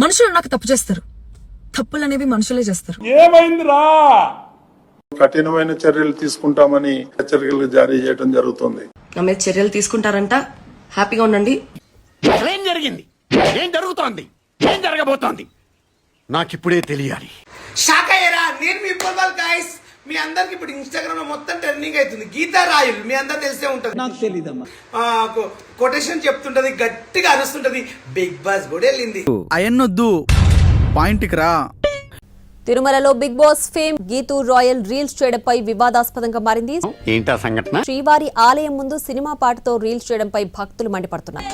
మనుషులు నాకు తప్పు చేస్తారు, తప్పులు అనేవి మనుషులే చేస్తారు. ఏమైందిరా? కఠినమైన చర్యలు తీసుకుంటామని హెచ్చరికలు జారీ చేయడం జరుగుతుంది. నా మీద చర్యలు తీసుకుంటారంట. హ్యాపీగా ఉండండి. ఏం జరిగింది, ఏం జరుగుతోంది, ఏం జరగబోతోంది నాకిప్పుడే తెలియాలి. షాక్ అయ్యారా? నేను మీ ఫుట్బాల్ గైస్. మీ అందరికి ఇప్పుడు ఇన్స్టాగ్రామ్ లో మొత్తం ట్రెండింగ్ అవుతుంది గీతా రాయుల్. మీ అందరు తెలిసే ఉంటది. నాకు తెలీదమ్మా. కొటేషన్ చెప్తుంటది, గట్టిగా అరుస్తుంటది. బిగ్ బాస్ కూడా వెళ్ళింది. అయన్నొద్దు, పాయింట్కి రా. తిరుమలలో big boss fame Geethu Royal reels చేయడంపై వివాదాస్పదంగా మారింది. ఏంటా సంఘటన? శ్రీవారి ఆలయం ముందు సినిమా పాటతో రీల్స్ చేయడంపై భక్తులు మండిపడుతున్నారు.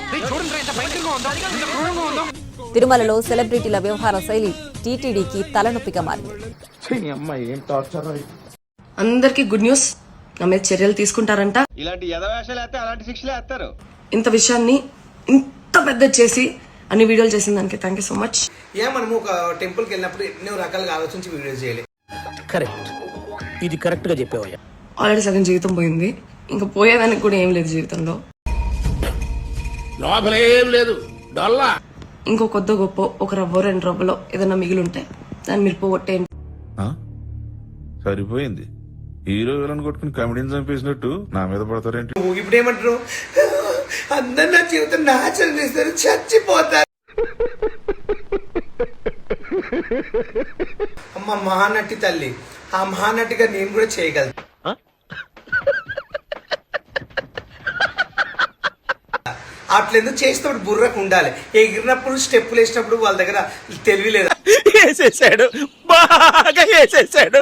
తిరుమలలో సెలబ్రిటీల వ్యవహార శైలి టీటీడీకి తలనొప్పిగా మారింది. అందరికి గుడ్ న్యూస్, నా మీద చర్యలు తీసుకుంటారంట. ఇలాంటి యదవేషాలు అయితే అలాంటి శిక్షలు వేస్తారు. ఇంత విషయాన్ని ఇంత పెద్ద చేసి అన్ని వీడియోలు చేసిన దానికి థ్యాంక్ యూ సో మచ్. మనము ఒక టెంపుల్ కి వెళ్ళినప్పుడు ఎన్నో రకాలుగా ఆలోచించి వీడియోస్ చేయాలి. కరెక్ట్, ఇది కరెక్ట్ గా చెప్పావయ్యా. ఆల్రెడీ సగం జీవితం పోయింది, ఇంకా పోయేదానికి కూడా ఏం లేదు జీవితంలో. లోపలేం లేదు, డొల్లా. ఇంకో కొద్ది గొప్ప ఒక రవ్వ 2 రవ్వలో ఏదైనా మిగిలి ఉంటే దాన్ని మీరు పోగొట్టేయండి. సరిపోయింది. హీరో విలన్ కొట్టుకుని కమెడీని చంపేసినట్టు నా మీద పడతారేంటి? ఇప్పుడు ఏమంటారు? అందరు నా జీవితం నాశనం చేస్తారు, చచ్చిపోతారు. అమ్మ మహానటి తల్లి, ఆ మహానటిగా నేను కూడా చేయగలను. అట్లెందుకు చేసినప్పుడు బుర్రకు ఉండాలి. ఎగిరినప్పుడు స్టెప్పులు వేసినప్పుడు వాళ్ళ దగ్గర తెలివి లేదు. వేసేసాడు, బాగా వేసేసాడు.